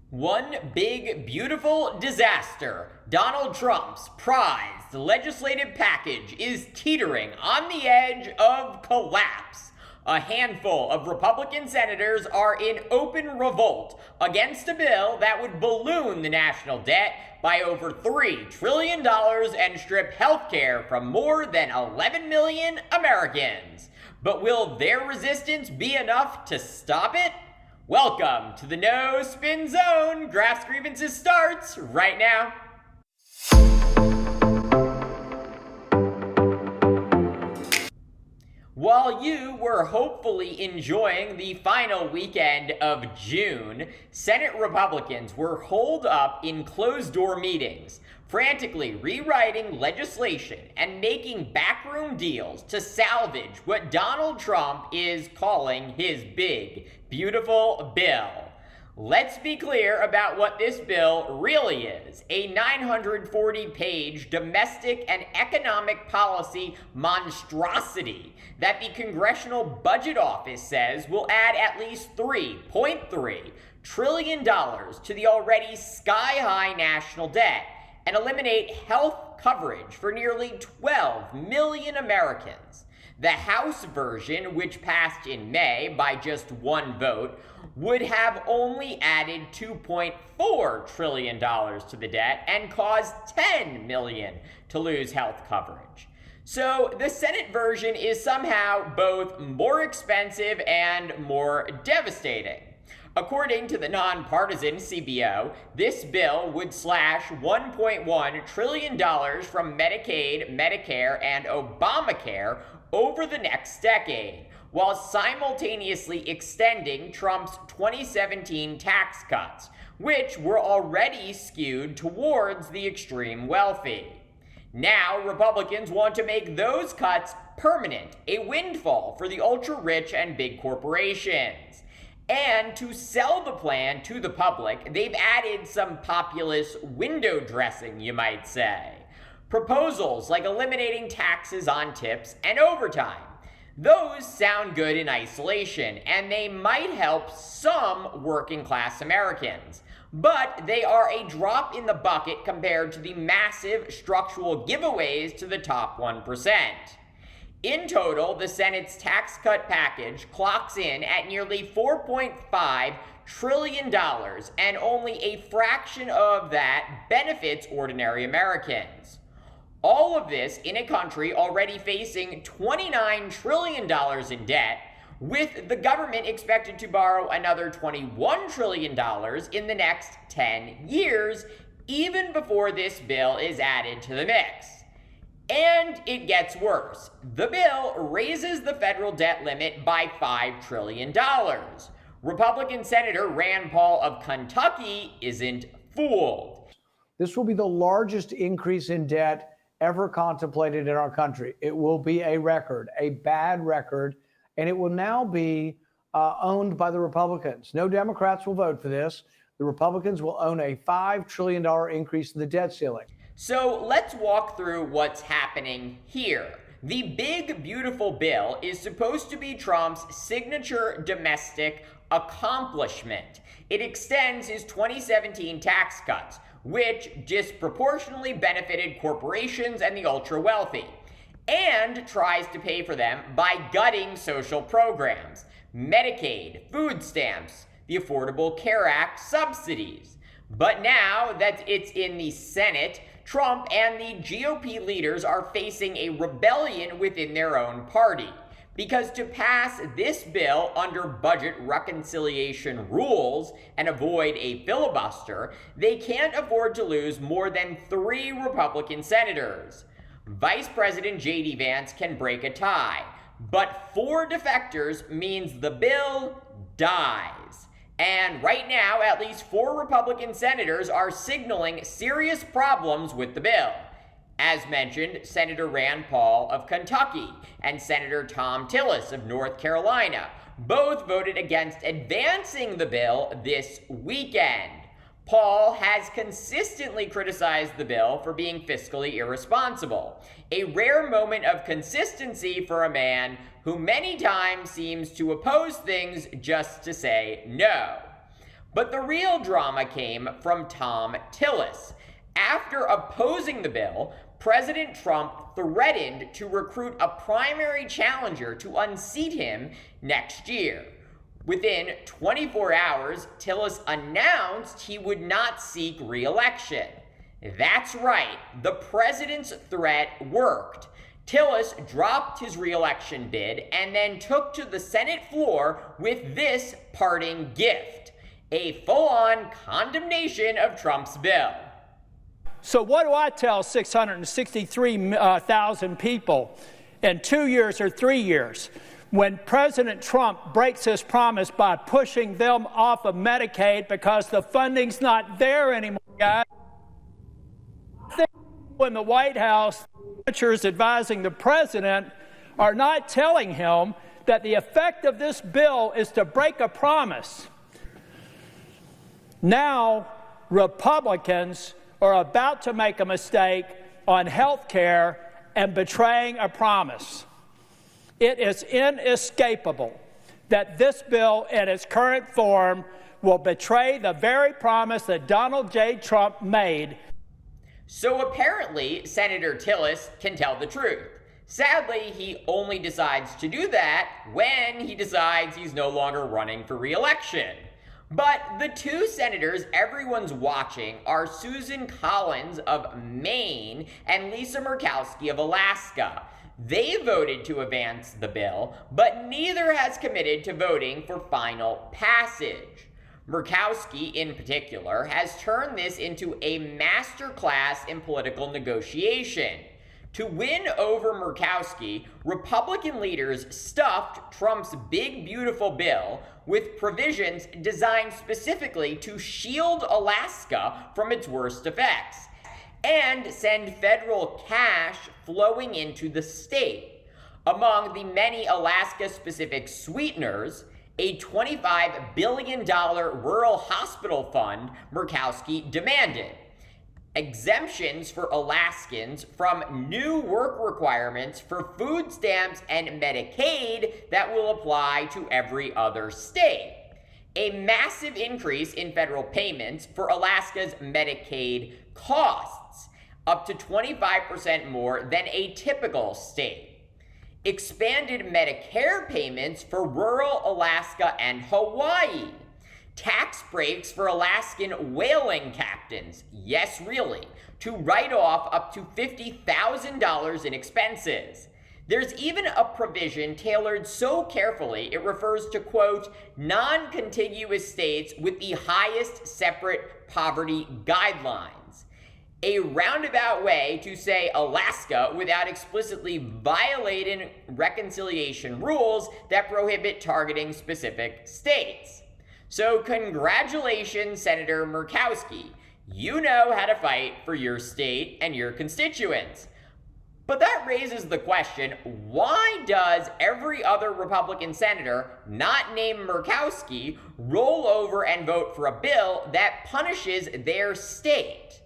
One big, beautiful disaster. Donald Trump's prized legislative package is teetering on the edge of collapse. A handful of Republican senators are in open revolt against a bill that would balloon the national debt by over $3 trillion and strip health care from more than 11 million Americans. But will their resistance be enough to stop it? Welcome to the No Spin Zone. Graphs Grievances starts right now. While you were hopefully enjoying the final weekend of June, Senate Republicans were holed up in closed-door meetings, frantically rewriting legislation and making backroom deals to salvage what Donald Trump is calling his big, beautiful bill. Let's be clear about what this bill really is: a 940-page domestic and economic policy monstrosity that the Congressional Budget Office says will add at least $3.3 trillion to the already sky-high national debt and eliminate health coverage for nearly 12 million Americans. The House version, which passed in May by just one vote, would have only added $2.4 trillion to the debt and caused 10 million to lose health coverage. So the Senate version is somehow both more expensive and more devastating. According to the nonpartisan CBO, this bill would slash $1.1 trillion from Medicaid, Medicare, and Obamacare over the next decade, while simultaneously extending Trump's 2017 tax cuts, which were already skewed towards the extreme wealthy. Now, Republicans want to make those cuts permanent, a windfall for the ultra-rich and big corporations. And to sell the plan to the public, they've added some populist window dressing, you might say. Proposals like eliminating taxes on tips and overtime. Those sound good in isolation, and they might help some working-class Americans. But they are a drop in the bucket compared to the massive structural giveaways to the top 1%. In total, the Senate's tax cut package clocks in at nearly $4.5 trillion, and only a fraction of that benefits ordinary Americans. All of this in a country already facing $29 trillion in debt, with the government expected to borrow another $21 trillion in the next 10 years, even before this bill is added to the mix. And it gets worse. The bill raises the federal debt limit by $5 trillion. Republican Senator Rand Paul of Kentucky isn't fooled. This will be the largest increase in debt ever contemplated in our country. It will be a record, a bad record, and it will now be owned by the Republicans. No Democrats will vote for this. The Republicans will own a $5 trillion increase in the debt ceiling. So let's walk through what's happening here. The big, beautiful bill is supposed to be Trump's signature domestic accomplishment. It extends his 2017 tax cuts, which disproportionately benefited corporations and the ultra-wealthy, and tries to pay for them by gutting social programs, Medicaid, food stamps, the Affordable Care Act subsidies. But now that it's in the Senate, Trump and the GOP leaders are facing a rebellion within their own party. Because to pass this bill under budget reconciliation rules and avoid a filibuster, they can't afford to lose more than 3 Republican senators. Vice President J.D. Vance can break a tie, but 4 defectors means the bill dies. And right now, at least 4 Republican senators are signaling serious problems with the bill. As mentioned, Senator Rand Paul of Kentucky and Senator Thom Tillis of North Carolina both voted against advancing the bill this weekend. Paul has consistently criticized the bill for being fiscally irresponsible, a rare moment of consistency for a man who many times seems to oppose things just to say no. But the real drama came from Tom Tillis. After opposing the bill, President Trump threatened to recruit a primary challenger to unseat him next year. Within 24 hours, Tillis announced he would not seek re-election. That's right, the president's threat worked. Tillis dropped his re-election bid and then took to the Senate floor with this parting gift: a full-on condemnation of Trump's bill. So what do I tell 663,000 people in 2 years or 3 years when President Trump breaks his promise by pushing them off of Medicaid because the funding's not there anymore, guys? I think in the White House, senators advising the president are not telling him that the effect of this bill is to break a promise. Now, Republicans are about to make a mistake on health care and betraying a promise. It is inescapable that this bill in its current form will betray the very promise that Donald J. Trump made. So apparently, Senator Tillis can tell the truth. Sadly, he only decides to do that when he decides he's no longer running for re-election. But the two senators everyone's watching are Susan Collins of Maine and Lisa Murkowski of Alaska. They voted to advance the bill, but neither has committed to voting for final passage. Murkowski, in particular, has turned this into a masterclass in political negotiation. To win over Murkowski, Republican leaders stuffed Trump's big, beautiful bill with provisions designed specifically to shield Alaska from its worst effects and send federal cash flowing into the state. Among the many Alaska-specific sweeteners, a $25 billion rural hospital fund Murkowski demanded, exemptions for Alaskans from new work requirements for food stamps and Medicaid that will apply to every other state, a massive increase in federal payments for Alaska's Medicaid costs, up to 25% more than a typical state, expanded Medicare payments for rural Alaska and Hawaii, tax breaks for Alaskan whaling captains, yes really, to write off up to $50,000 in expenses. There's even a provision tailored so carefully it refers to, quote, non-contiguous states with the highest separate poverty guidelines. A roundabout way to say Alaska without explicitly violating reconciliation rules that prohibit targeting specific states. So congratulations, Senator Murkowski. You know how to fight for your state and your constituents. But that raises the question, why does every other Republican senator, not named Murkowski, roll over and vote for a bill that punishes their state?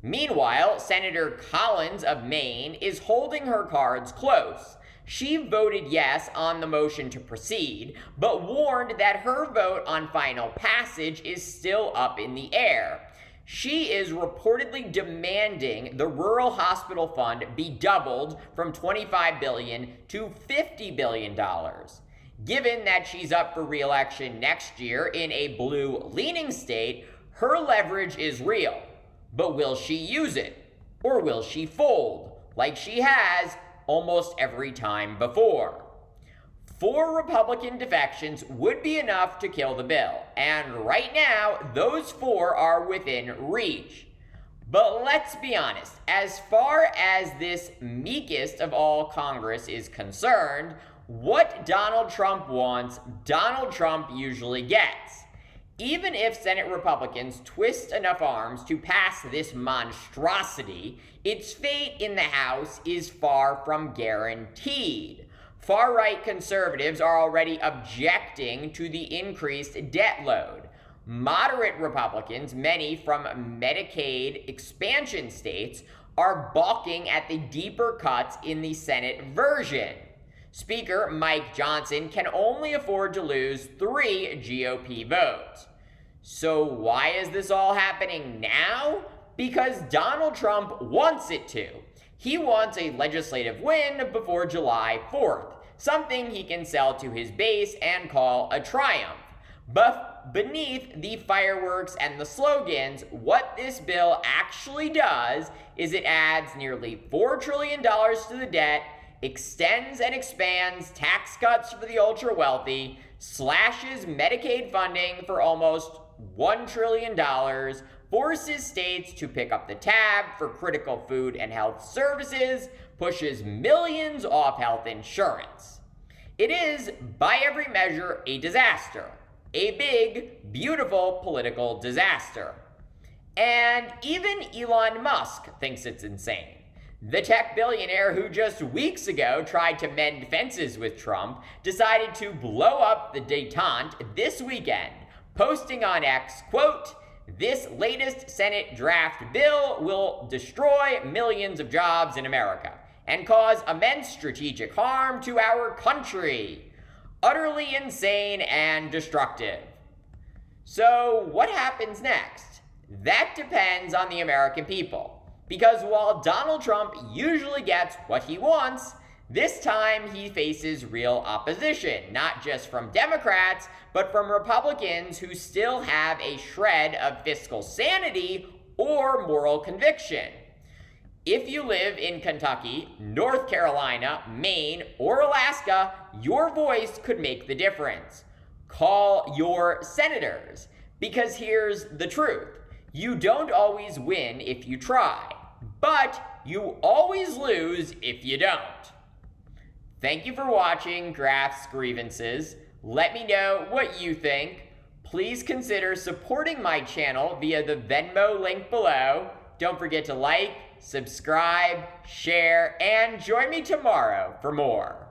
Meanwhile, Senator Collins of Maine is holding her cards close. She voted yes on the motion to proceed, but warned that her vote on final passage is still up in the air. She is reportedly demanding the Rural Hospital Fund be doubled from $25 billion to $50 billion. Given that she's up for re-election next year in a blue-leaning state, her leverage is real. But will she use it? Or will she fold, like she has almost every time before? 4 Republican defections would be enough to kill the bill, and right now, those 4 are within reach. But let's be honest, as far as this meekest of all Congress is concerned, what Donald Trump wants, Donald Trump usually gets. Even if Senate Republicans twist enough arms to pass this monstrosity, its fate in the House is far from guaranteed. Far-right conservatives are already objecting to the increased debt load. Moderate Republicans, many from Medicaid expansion states, are balking at the deeper cuts in the Senate version. Speaker Mike Johnson can only afford to lose 3 GOP votes. So why is this all happening now? Because Donald Trump wants it to. He wants a legislative win before July 4th, something he can sell to his base and call a triumph. But beneath the fireworks and the slogans, what this bill actually does is it adds nearly $4 trillion to the debt, extends and expands tax cuts for the ultra-wealthy, slashes Medicaid funding for almost $1 trillion, forces states to pick up the tab for critical food and health services, pushes millions off health insurance. It is, by every measure, a disaster. A big, beautiful political disaster. And even Elon Musk thinks it's insane. The tech billionaire who just weeks ago tried to mend fences with Trump decided to blow up the detente this weekend, posting on X, quote, "This latest Senate draft bill will destroy millions of jobs in America and cause immense strategic harm to our country. Utterly insane and destructive." So what happens next? That depends on the American people. Because while Donald Trump usually gets what he wants, this time he faces real opposition, not just from Democrats, but from Republicans who still have a shred of fiscal sanity or moral conviction. If you live in Kentucky, North Carolina, Maine, or Alaska, your voice could make the difference. Call your senators, because here's the truth. You don't always win if you try, but you always lose if you don't. Thank you for watching Graph's Grievances. Let me know what you think. Please consider supporting my channel via the Venmo link below. Don't forget to like, subscribe, share, and join me tomorrow for more.